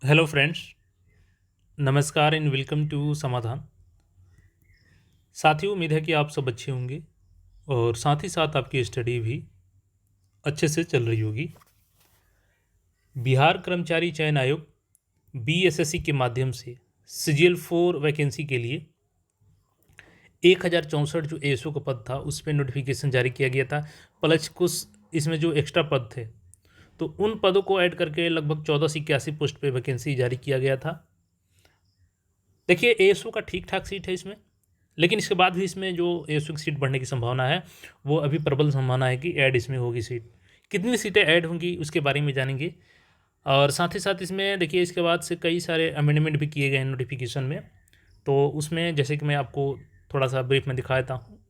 Hello friends, नमस्कार and welcome to समाधान। साथियों, उम्मीद है कि आप सब अच्छे होंगे और साथ ही साथ आपकी स्टडी भी अच्छे से चल रही होगी। बिहार कर्मचारी चयन आयोग बीएसएससी के माध्यम से सीजीएल 4 वैकेंसी के लिए 1064 जो एएसओ का पद था उस पर नोटिफिकेशन जारी किया गया था। प्लस कुछ इसमें जो एक्स्ट्रा पद थे तो उन पदों को ऐड करके लगभग 1481 पोस्ट पे वैकेंसी जारी किया गया था। देखिए, एएसओ का ठीक ठाक सीट है इसमें, लेकिन इसके बाद भी इसमें जो एएसओ की सीट बढ़ने की संभावना है वो अभी प्रबल संभावना है कि ऐड इसमें होगी सीट। कितनी सीटें ऐड होंगी उसके बारे में जानेंगे। और साथ ही साथ इसमें देखिए, इसके बाद से कई सारे अमेंडमेंट भी किए गए हैं नोटिफिकेशन में। तो उसमें जैसे कि मैं आपको थोड़ा सा ब्रीफ में दिखा देता हूँ।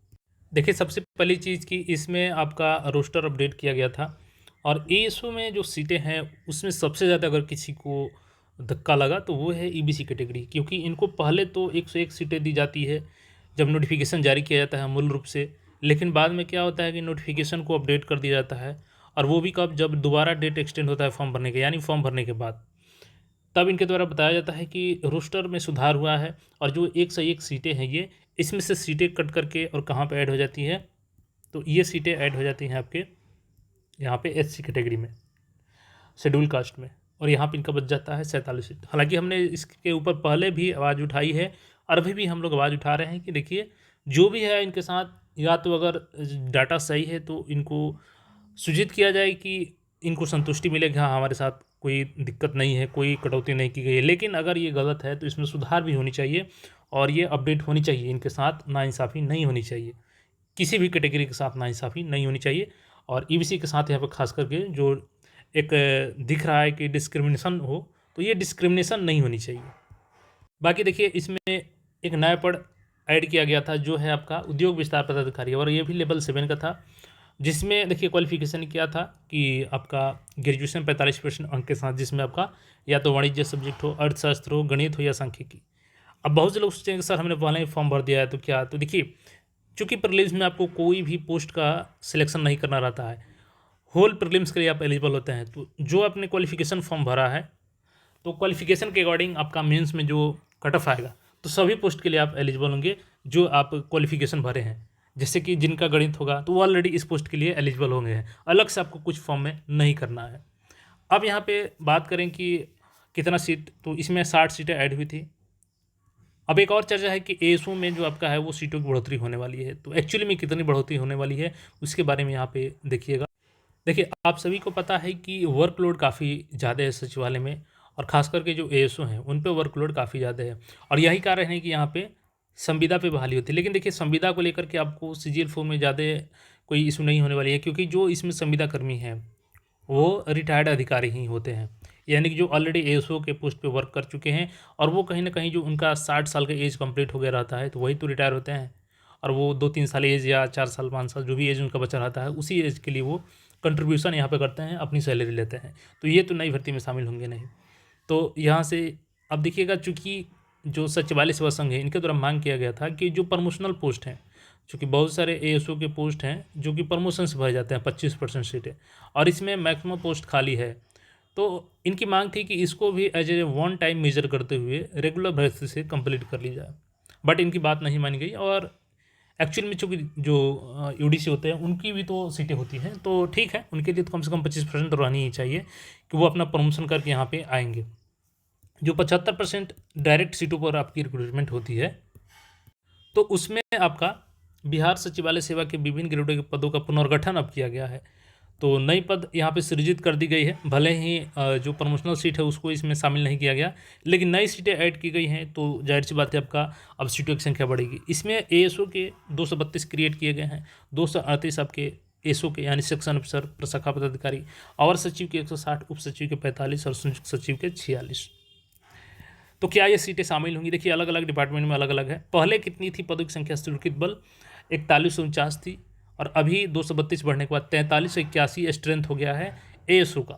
देखिए, सबसे पहली चीज़ कि इसमें आपका रोस्टर अपडेट किया गया था और एएसओ में जो सीटें हैं उसमें सबसे ज़्यादा अगर किसी को धक्का लगा तो वो है ईबीसी कैटेगरी, क्योंकि इनको पहले तो 101 सीटें दी जाती है जब नोटिफिकेशन जारी किया जाता है मूल रूप से। लेकिन बाद में क्या होता है कि नोटिफिकेशन को अपडेट कर दिया जाता है, और वो भी कब, जब दोबारा डेट एक्सटेंड होता है फॉर्म भरने के, यानी फॉर्म भरने के बाद तब इनके द्वारा बताया जाता है कि रोस्टर में सुधार हुआ है और जो 101 सीटें हैं ये, इसमें से सीटें कट करके और कहाँ पे ऐड हो जाती हैं, तो ये सीटें ऐड हो जाती हैं आपके यहाँ पे एससी कैटेगरी में, शेड्यूल कास्ट में, और यहाँ पे इनका बच जाता है 47 सीट। हालांकि हमने इसके ऊपर पहले भी आवाज़ उठाई है और अभी भी हम लोग आवाज़ उठा रहे हैं कि देखिए, जो भी है इनके साथ, या तो अगर डाटा सही है तो इनको सूचित किया जाए कि इनको संतुष्टि मिले कि हाँ, हमारे साथ कोई दिक्कत नहीं है, कोई कटौती नहीं की गई है। लेकिन अगर ये गलत है तो इसमें सुधार भी होनी चाहिए और ये अपडेट होनी चाहिए। इनके साथ नाइंसाफ़ी नहीं होनी चाहिए, किसी भी कैटेगरी के साथ नाइंसाफ़ी नहीं होनी चाहिए। और ईबीसी के साथ यहाँ पर खास करके जो एक दिख रहा है कि डिस्क्रिमिनेशन हो, तो ये डिस्क्रिमिनेशन नहीं होनी चाहिए। बाकी देखिए, इसमें एक नया पद ऐड किया गया था जो है आपका उद्योग विस्तार पदाधिकारी, और ये भी लेवल 7 का था, जिसमें देखिए क्वालिफिकेशन क्या था कि आपका ग्रेजुएशन 45% अंक के साथ, जिसमें आपका या तो वाणिज्य सब्जेक्ट हो, अर्थशास्त्र हो, गणित हो या सांख्यिकी। अब बहुत से लोग सोचेंगे कि सर हमने पहले ही फॉर्म भर दिया है तो क्या, तो देखिए, चूंकि प्रीलिम्स में आपको कोई भी पोस्ट का सिलेक्शन नहीं करना रहता है, होल प्रीलिम्स के लिए आप एलिजिबल होते हैं। तो जो आपने क्वालिफिकेशन फॉर्म भरा है तो क्वालिफिकेशन के अकॉर्डिंग आपका मेंस में जो कट ऑफ आएगा तो सभी पोस्ट के लिए आप एलिजिबल होंगे जो आप क्वालिफिकेशन भरे हैं। जैसे कि जिनका गणित होगा तो वो ऑलरेडी इस पोस्ट के लिए एलिजिबल होंगे हैं, अलग से आपको कुछ फॉर्म में नहीं करना है। अब यहाँ पे बात करें कि कितना सीट, तो इसमें 60 सीटें ऐड हुई थी। अब एक और चर्चा है कि एएसओ में जो आपका है वो सीटों की बढ़ोतरी होने वाली है, तो एक्चुअली में कितनी बढ़ोतरी होने वाली है उसके बारे में यहाँ पे देखिएगा। देखिए, आप सभी को पता है कि वर्कलोड काफ़ी ज़्यादा है सचिवालय में, और ख़ास करके जो एएसओ हैं उन पे वर्कलोड काफ़ी ज़्यादा है, और यही कारण है कि यहाँ पे संविदा पे बहाली होती है। लेकिन देखिए, संविदा को लेकर के आपको सीजीएल 4 में ज़्यादा कोई इशू नहीं होने वाली है, क्योंकि जो इसमें संविदा कर्मी हैं वो रिटायर्ड अधिकारी ही होते हैं, यानी कि जो ऑलरेडी एएसओ के पोस्ट पे वर्क कर चुके हैं, और वो कहीं ना कहीं जो उनका 60 साल का एज कंप्लीट हो गया रहता है तो वही तो रिटायर होते हैं, और वो 2-3 साल एज या 4 साल 5 साल जो भी एज उनका बचा रहता है उसी एज के लिए वो कंट्रीब्यूशन यहाँ पे करते हैं, अपनी सैलरी लेते हैं। तो ये तो नई भर्ती में शामिल होंगे नहीं। तो यहाँ से अब देखिएगा, चूँकि जो सचिवालय सेवा संघ है इनके द्वारा मांग किया गया था कि जो प्रमोशनल पोस्ट हैं, चूँकि बहुत सारे एएसओ के पोस्ट हैं जो कि प्रमोशन से भरे जाते हैं 25% सीटें, और इसमें मैक्सिमम पोस्ट खाली है। तो इनकी मांग थी कि इसको भी as a one time measure करते हुए रेगुलर बेसिस से कंप्लीट कर ली जाए, बट इनकी बात नहीं मानी गई। और एक्चुअल में चूँकि जो यूडीसी होते हैं उनकी भी तो सीटें होती हैं, तो ठीक है, उनके लिए तो कम से कम 25% तो रहनी ही चाहिए कि वो अपना प्रमोशन करके यहाँ पे आएंगे। जो 75% डायरेक्ट सीटों पर आपकी रिक्रूटमेंट होती है, तो उसमें आपका बिहार सचिवालय सेवा के विभिन्न ग्रेडों के पदों का पुनर्गठन अब किया गया है। तो नई पद यहाँ पे सृजित कर दी गई है, भले ही जो प्रमोशनल सीट है उसको इसमें शामिल नहीं किया गया, लेकिन नई सीटें ऐड की गई हैं, तो जाहिर सी बात है आपका अब सीटों की संख्या बढ़ेगी। इसमें एएसओ के 232 क्रिएट किए गए हैं, 238 आपके एसओ के यानी सेक्शन अफसर, प्रशाखा पदाधिकारी, और सचिव के 160, उप सचिव के 45 और संयुक्त सचिव के 46। तो क्या ये सीटें शामिल होंगी? देखिए, अलग अलग डिपार्टमेंट में अलग अलग है। पहले कितनी थी पदों की संख्या स्वीकृत बल? 4149 थी, और अभी 232 बढ़ने के बाद 4381 स्ट्रेंथ हो गया है एएसओ का।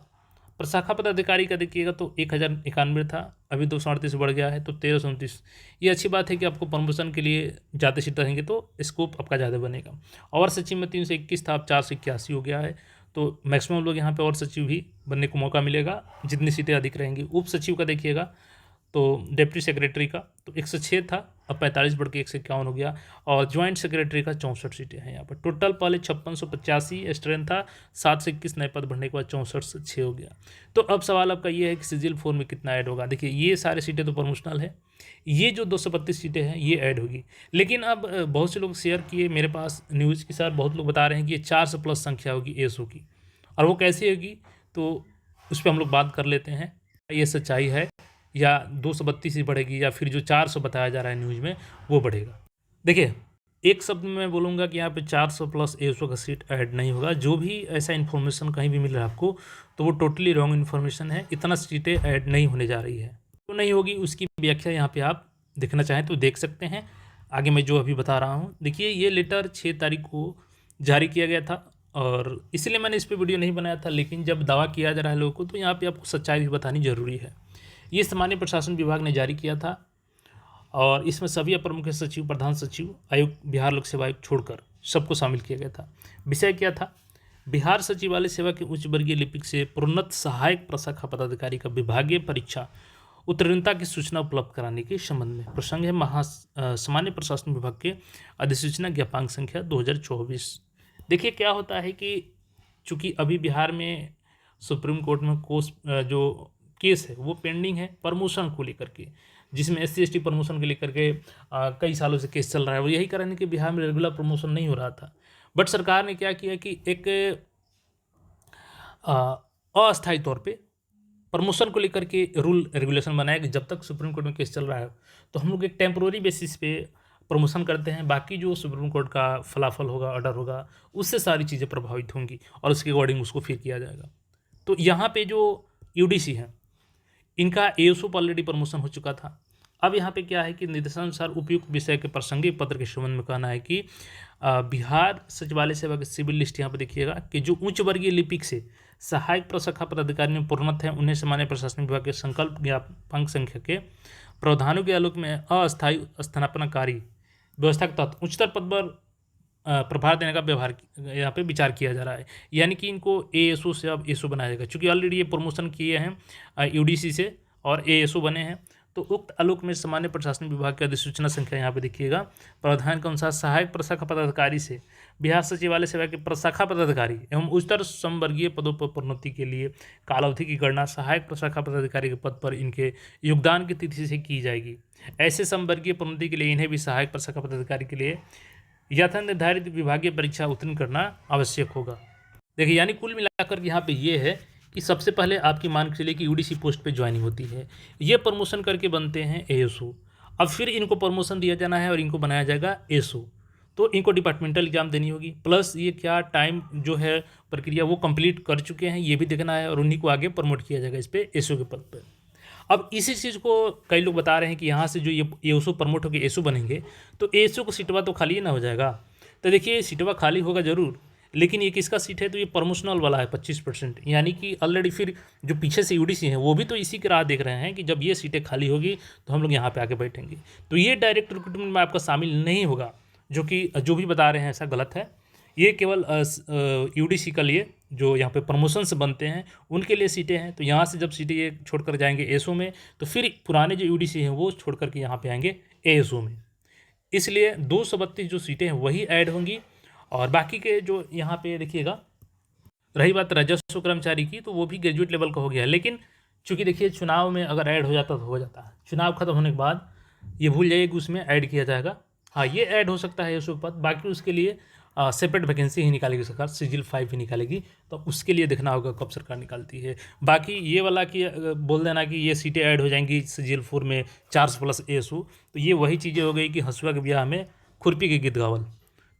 प्रशाखा पदाधिकारी का देखिएगा तो 1091 था, अभी 238 बढ़ गया है तो 1329। ये अच्छी बात है कि आपको प्रमोशन के लिए ज़्यादा सीट रहेंगे तो स्कोप आपका ज़्यादा बनेगा। और सचिव में 321 था, अब 481 हो गया है, तो मैक्सिमम लोग यहाँ पे और सचिव भी बनने को मौका मिलेगा जितनी सीटें अधिक रहेंगी। उप सचिव का देखिएगा तो डिप्टी सेक्रेटरी का तो 106 था, अब 45 बढ़ के 151 हो गया, और ज्वाइंट सेक्रेटरी का 64 सीटें हैं यहाँ पर। टोटल पहले 5685 स्ट्रेंथ था, 7 से 21 नए पद बढ़ने के बाद 64 से 6 हो गया। तो अब सवाल आपका ये है कि सिजिल 4 में कितना ऐड होगा। देखिए ये सारे सीटें तो प्रमोशनल है, ये जो 232 सीटें हैं ये ऐड होगी। लेकिन अब बहुत से लोग शेयर किए मेरे पास न्यूज़ के साथ, बहुत लोग बता रहे हैं कि ये 400 प्लस संख्या होगी एएसओ की, और वो कैसी होगी तो उस पर हम लोग बात कर लेते हैं। ये सच्चाई है या 232 ही बढ़ेगी या फिर जो 400 बताया जा रहा है न्यूज़ में वो बढ़ेगा। देखिए एक शब्द में मैं बोलूँगा कि यहाँ पे 400 प्लस एएसओ का सीट ऐड नहीं होगा। जो भी ऐसा इन्फॉर्मेशन कहीं भी मिल रहा है आपको तो वो टोटली रॉन्ग इन्फॉर्मेशन है। इतना सीटें ऐड नहीं होने जा रही है, तो नहीं होगी उसकी व्याख्या यहाँ पे आप देखना चाहें तो देख सकते हैं। आगे मैं जो अभी बता रहा हूँ, देखिए ये लेटर 6 तारीख को जारी किया गया था और इसलिए मैंने इस पर वीडियो नहीं बनाया था। लेकिन जब दावा किया जा रहा है लोगों को तो यहाँ पे आपको सच्चाई भी बतानी जरूरी है। ये सामान्य प्रशासन विभाग ने जारी किया था और इसमें सभी अपर मुख्य सचिव, प्रधान सचिव, आयुक्त, बिहार लोक सेवा आयोग छोड़कर सबको शामिल किया गया था। विषय क्या था? बिहार सचिवालय सेवा के उच्च वर्गीय लिपिक से प्रोन्नत सहायक प्रशाखा पदाधिकारी का विभागीय परीक्षा उत्तीर्णता की सूचना उपलब्ध कराने के संबंध में। प्रसंग है सामान्य प्रशासन विभाग के अधिसूचना ज्ञापांक संख्या 2024। देखिए क्या होता है कि चूंकि अभी बिहार में सुप्रीम कोर्ट में जो केस है वो पेंडिंग है प्रमोशन को लेकर के, जिसमें SC/ST प्रमोशन को लेकर के कई सालों से केस चल रहा है। और यही कारण है कि बिहार में रेगुलर प्रमोशन नहीं हो रहा था। बट सरकार ने क्या किया कि एक अस्थायी तौर पे प्रमोशन को लेकर के रूल रेगुलेशन बनाया कि जब तक सुप्रीम कोर्ट में केस चल रहा है तो हम लोग एक टेम्प्रोरी बेसिस पे प्रमोशन करते हैं, बाकी जो सुप्रीम कोर्ट का फलाफल होगा, ऑर्डर होगा, उससे सारी चीज़ें प्रभावित होंगी और उसके अकॉर्डिंग उसको फिर किया जाएगा। तो यहाँ पे जो UDC है इनका एएसओ पर ऑलरेडी प्रमोशन हो चुका था। अब यहाँ पे क्या है कि निर्देशानुसार उपयुक्त विषय के प्रासंगिक पत्र के संबंध में कहना है कि बिहार सचिवालय सेवा की सिविल लिस्ट यहाँ पे देखिएगा कि जो उच्च वर्गीय लिपिक से सहायक प्रशाखा पदाधिकारी में प्रोन्नत है उन्हें सामान्य प्रशासन विभाग के संकल्प ज्ञापक संख्या के प्रावधानों के आलोक में अस्थायी स्थानापनाकारी व्यवस्था के तहत उच्चतर पद पर प्रभार देने का व्यवहार यहाँ पे विचार किया जा रहा है। यानी कि इनको एएसओ से अब एएसओ बनाया जाएगा, क्योंकि ऑलरेडी ये प्रमोशन किए हैं UDC से और एएसओ बने हैं। तो उक्त आलोक में सामान्य प्रशासन विभाग की अधिसूचना संख्या यहाँ पे देखिएगा प्रावधान के अनुसार सहायक प्रशाखा पदाधिकारी से बिहार सचिवालय सेवा के प्रशाखा पदाधिकारी एवं उच्चतर संवर्गीय पदों पर प्रोन्नति के लिए कालावधि की गणना सहायक प्रशाखा पदाधिकारी के पद पर इनके योगदान की तिथि से की जाएगी। ऐसे संवर्गीय प्रोन्नति के लिए इन्हें भी सहायक प्रशाखा पदाधिकारी के लिए यथा निर्धारित विभागीय परीक्षा उत्तीर्ण करना आवश्यक होगा। देखिए यानी कुल मिलाकर यहाँ पे ये है कि सबसे पहले आपकी मान के चलिए कि UDC पोस्ट पे ज्वाइनिंग होती है, ये प्रमोशन करके बनते हैं ASO। अब फिर इनको प्रमोशन दिया जाना है और इनको बनाया जाएगा ASO। तो इनको डिपार्टमेंटल एग्जाम देनी होगी, प्लस ये क्या टाइम जो है प्रक्रिया वो कंप्लीट कर चुके हैं ये भी देखना है, और उन्हीं को आगे प्रमोट किया जाएगा इस पर ASO के पद पर। अब इसी चीज़ को कई लोग बता रहे हैं कि यहाँ से जो ये ASO प्रमोट होकर ASO बनेंगे तो ASO को सीटवा तो खाली ही ना हो जाएगा। तो देखिए सीटवा खाली होगा ज़रूर, लेकिन ये किसका सीट है? तो ये प्रमोशनल वाला है 25%। यानी कि ऑलरेडी फिर जो पीछे से UDC हैं वो भी तो इसी की राह देख रहे हैं कि जब ये सीटें खाली होगी तो हम लोग यहाँ पे आके बैठेंगे। तो ये डायरेक्ट रिक्रूटमेंट में आपका शामिल नहीं होगा, जो भी बता रहे हैं ऐसा गलत है। ये केवल UDC का लिए जो यहाँ पे प्रमोशन से बनते हैं उनके लिए सीटें हैं। तो यहाँ से जब सीटें ये छोड़कर जाएंगे ASO में तो फिर पुराने जो UDC हैं वो छोड़ करके यहाँ पे आएंगे ASO में। इसलिए 232 जो सीटें हैं वही ऐड होंगी और बाकी के जो यहाँ पे देखिएगा, रही बात राजस्व कर्मचारी की तो वो भी ग्रेजुएट लेवल का हो गया है। लेकिन चूंकि देखिए चुनाव में अगर ऐड हो जाता तो हो जाता है, चुनाव खत्म होने के बाद ये भूल जाइए कि उसमें ऐड किया जाएगा। हाँ ये ऐड हो सकता है ASO पद, बाकी उसके लिए सेपरेट वैकेंसी ही निकालेगी सरकार, सिजिल 5 ही निकालेगी। तो उसके लिए देखना होगा कब सरकार निकालती है। बाकी ये वाला कि बोल देना कि ये सीटें ऐड हो जाएंगी सिजिल 4 में 400 प्लस ASO, तो ये वही चीज़ें हो गई कि हंसुआ के ब्याह में खुरपी के गीत गावल।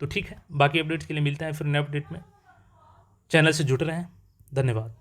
तो ठीक है, बाकी अपडेट्स के लिए मिलते हैं फिर नए अपडेट में। चैनल से जुड़ रहे हैं, धन्यवाद।